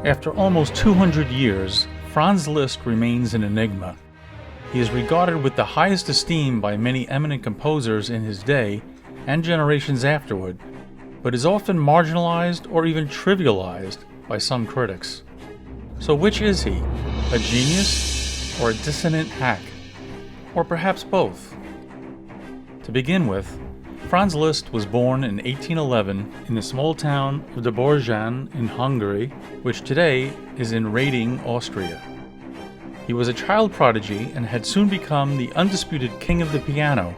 After almost 200 years, Franz Liszt remains an enigma. He is regarded with the highest esteem by many eminent composers in his day and generations afterward, but is often marginalized or even trivialized by some critics. So which is he? A genius or a dissonant hack? Or perhaps both? To begin with, Franz Liszt was born in 1811 in the small town of Debrecen in Hungary, which today is in Rating, Austria. He was a child prodigy and had soon become the undisputed king of the piano.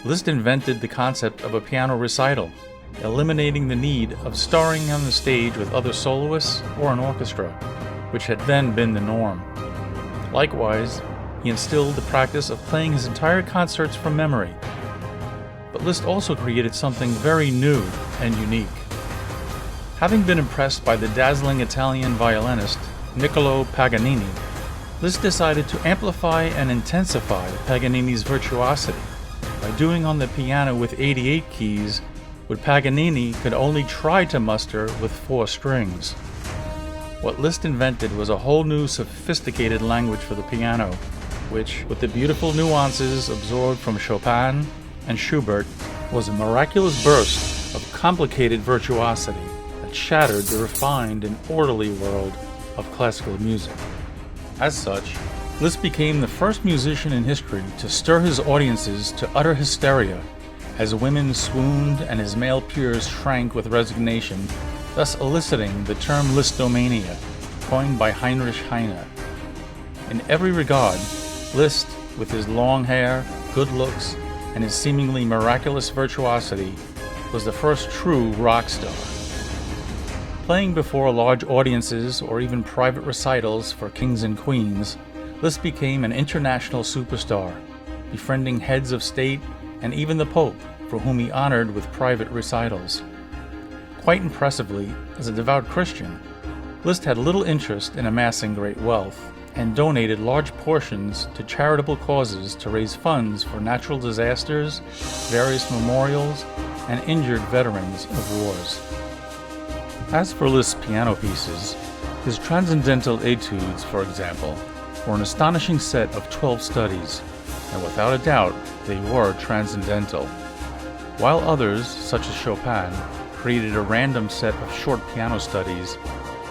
Liszt invented the concept of a piano recital, eliminating the need of starring on the stage with other soloists or an orchestra, which had then been the norm. Likewise, he instilled the practice of playing his entire concerts from memory. But Liszt also created something very new and unique. Having been impressed by the dazzling Italian violinist Niccolò Paganini, Liszt decided to amplify and intensify Paganini's virtuosity by doing on the piano with 88 keys what Paganini could only try to muster with 4 strings. What Liszt invented was a whole new sophisticated language for the piano, which, with the beautiful nuances absorbed from Chopin and Schubert, was a miraculous burst of complicated virtuosity that shattered the refined and orderly world of classical music. As such, Liszt became the first musician in history to stir his audiences to utter hysteria, as women swooned and his male peers shrank with resignation, thus eliciting the term LISZTOMANIA, coined by Heinrich Heine. In every regard, Liszt, with his long hair, good looks, and his seemingly miraculous virtuosity, was the first true rock star. Playing before large audiences or even private recitals for kings and queens, Liszt became an international superstar, befriending heads of state and even the Pope, for whom he honored with private recitals. Quite impressively, as a devout Christian, Liszt had little interest in amassing great wealth, and donated large portions to charitable causes to raise funds for natural disasters, various memorials, and injured veterans of wars. As for Liszt's piano pieces, his Transcendental Etudes, for example, were an astonishing set of 12 studies, and without a doubt, they were transcendental. While others, such as Chopin, created a random set of short piano studies,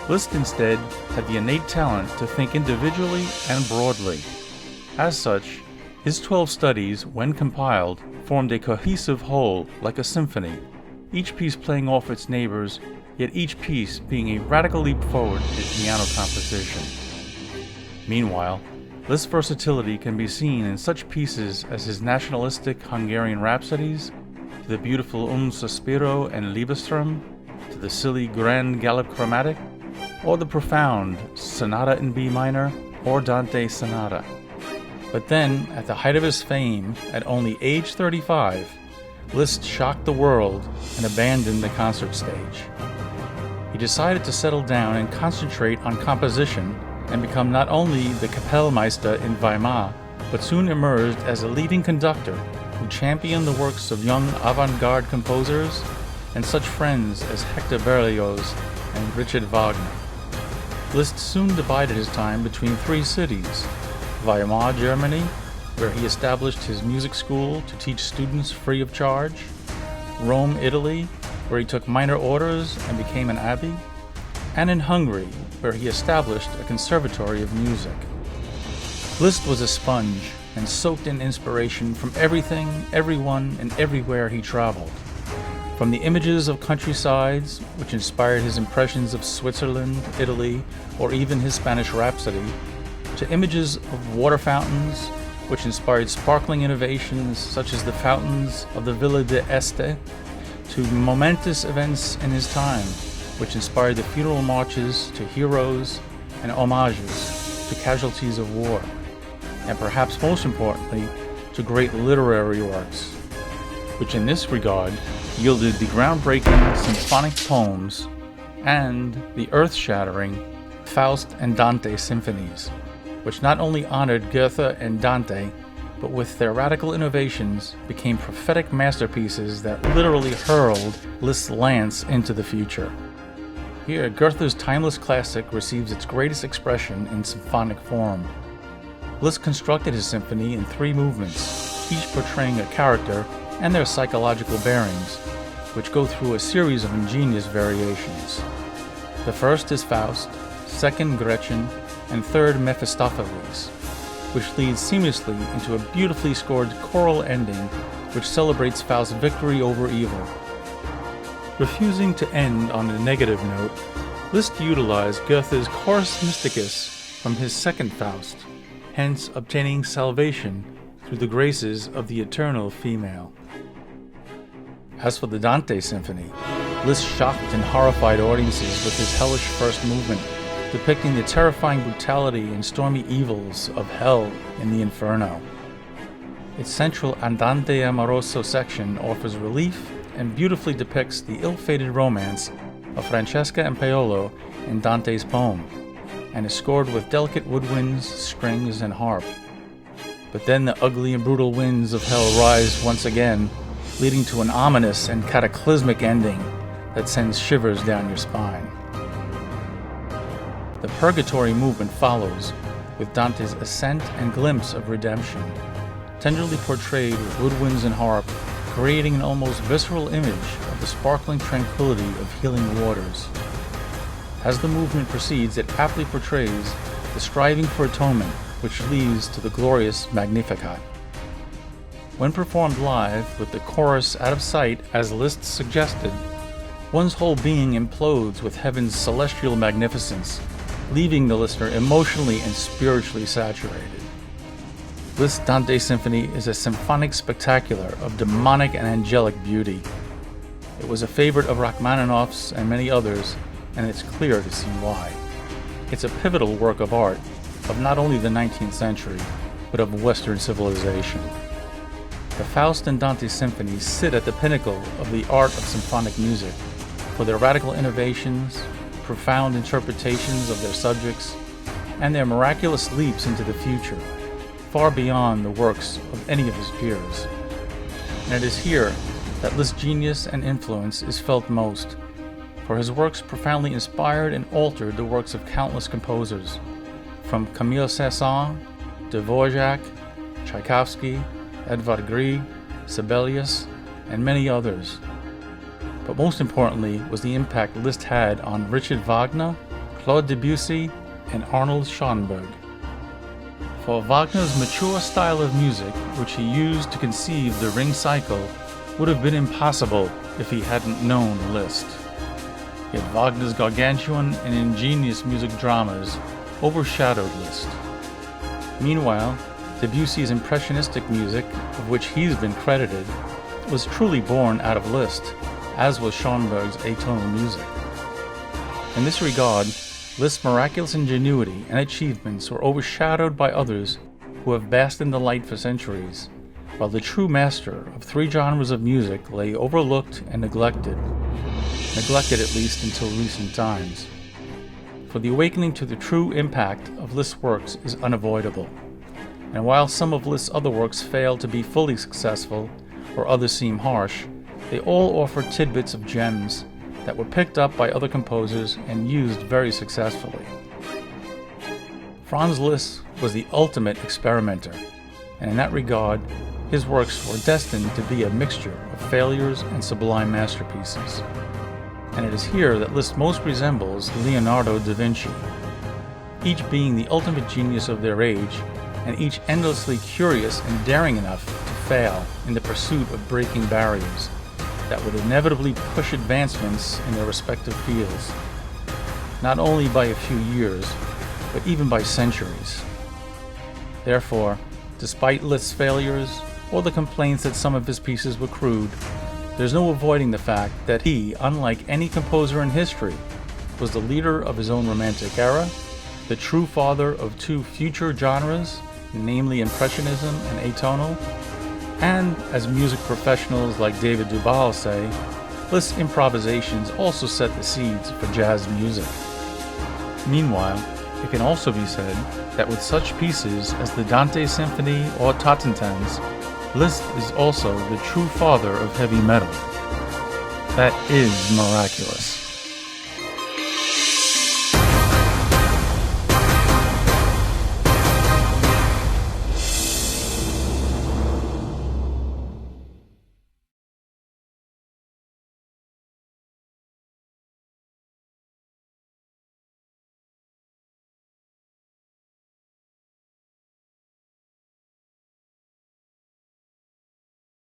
Liszt instead had the innate talent to think individually and broadly. As such, his 12 studies, when compiled, formed a cohesive whole like a symphony, each piece playing off its neighbors, yet each piece being a radical leap forward in piano composition. Meanwhile, Liszt's versatility can be seen in such pieces as his nationalistic Hungarian rhapsodies, to the beautiful Sospiro and Liebestrom, to the silly Grand Galop Chromatic, or the profound Sonata in B minor or Dante Sonata. But then, at the height of his fame, at only age 35, Liszt shocked the world and abandoned the concert stage. He decided to settle down and concentrate on composition and become not only the Kapellmeister in Weimar, but soon emerged as a leading conductor who championed the works of young avant-garde composers and such friends as Hector Berlioz and Richard Wagner. Liszt soon divided his time between 3 cities: Weimar, Germany, where he established his music school to teach students free of charge; Rome, Italy, where he took minor orders and became an abbé; and in Hungary, where he established a conservatory of music. Liszt was a sponge and soaked in inspiration from everything, everyone, and everywhere he traveled. From the images of countrysides, which inspired his impressions of Switzerland, Italy, or even his Spanish Rhapsody, to images of water fountains, which inspired sparkling innovations such as the fountains of the Villa d'Este, to momentous events in his time, which inspired the funeral marches to heroes and homages to casualties of war, and perhaps most importantly, to great literary works, which in this regard yielded the groundbreaking Symphonic Poems and the earth-shattering Faust and Dante Symphonies, which not only honored Goethe and Dante, but with their radical innovations became prophetic masterpieces that literally hurled Liszt's lance into the future. Here, Goethe's timeless classic receives its greatest expression in symphonic form. Liszt constructed his symphony in 3 movements, each portraying a character and their psychological bearings, which go through a series of ingenious variations. The first is Faust, second Gretchen, and third Mephistopheles, which leads seamlessly into a beautifully scored choral ending which celebrates Faust's victory over evil. Refusing to end on a negative note, Liszt utilized Goethe's chorus mysticus from his second Faust, hence obtaining salvation through the graces of the eternal female. As for the Dante Symphony, Liszt shocked and horrified audiences with his hellish first movement, depicting the terrifying brutality and stormy evils of hell in the Inferno. Its central Andante Amoroso section offers relief and beautifully depicts the ill-fated romance of Francesca and Paolo in Dante's poem, and is scored with delicate woodwinds, strings, and harp. But then the ugly and brutal winds of hell rise once again, leading to an ominous and cataclysmic ending that sends shivers down your spine. The Purgatory movement follows, with Dante's ascent and glimpse of redemption, tenderly portrayed with woodwinds and harp, creating an almost visceral image of the sparkling tranquility of healing waters. As the movement proceeds, it aptly portrays the striving for atonement, which leads to the glorious Magnificat. When performed live, with the chorus out of sight as Liszt suggested, one's whole being implodes with heaven's celestial magnificence, leaving the listener emotionally and spiritually saturated. Liszt's Dante Symphony is a symphonic spectacular of demonic and angelic beauty. It was a favorite of Rachmaninoff's and many others, and it's clear to see why. It's a pivotal work of art of not only the 19th century, but of Western civilization. The Faust and Dante symphonies sit at the pinnacle of the art of symphonic music for their radical innovations, profound interpretations of their subjects, and their miraculous leaps into the future, far beyond the works of any of his peers. And it is here that Liszt's genius and influence is felt most, for his works profoundly inspired and altered the works of countless composers, from Camille Saint-Saëns, Dvorak, Tchaikovsky, Edvard Grieg, Sibelius, and many others. But most importantly was the impact Liszt had on Richard Wagner, Claude Debussy, and Arnold Schoenberg. For Wagner's mature style of music, which he used to conceive the Ring Cycle, would have been impossible if he hadn't known Liszt. Yet Wagner's gargantuan and ingenious music dramas overshadowed Liszt. Meanwhile, Debussy's impressionistic music, of which he's been credited, was truly born out of Liszt, as was Schoenberg's atonal music. In this regard, Liszt's miraculous ingenuity and achievements were overshadowed by others who have basked in the light for centuries, while the true master of 3 genres of music lay overlooked and neglected at least until recent times. For the awakening to the true impact of Liszt's works is unavoidable, and while some of Liszt's other works fail to be fully successful, or others seem harsh, they all offer tidbits of gems that were picked up by other composers and used very successfully. Franz Liszt was the ultimate experimenter, and in that regard, his works were destined to be a mixture of failures and sublime masterpieces. And it is here that Liszt most resembles Leonardo da Vinci, each being the ultimate genius of their age, and each endlessly curious and daring enough to fail in the pursuit of breaking barriers that would inevitably push advancements in their respective fields, not only by a few years, but even by centuries. Therefore, despite Liszt's failures, or the complaints that some of his pieces were crude, there's no avoiding the fact that he, unlike any composer in history, was the leader of his own Romantic era, the true father of 2 future genres, namely Impressionism and atonal, and, as music professionals like David Duvall say, Liszt's improvisations also set the seeds for jazz music. Meanwhile, it can also be said that with such pieces as the Dante Symphony or Totentanz, Liszt is also the true father of heavy metal. That is miraculous.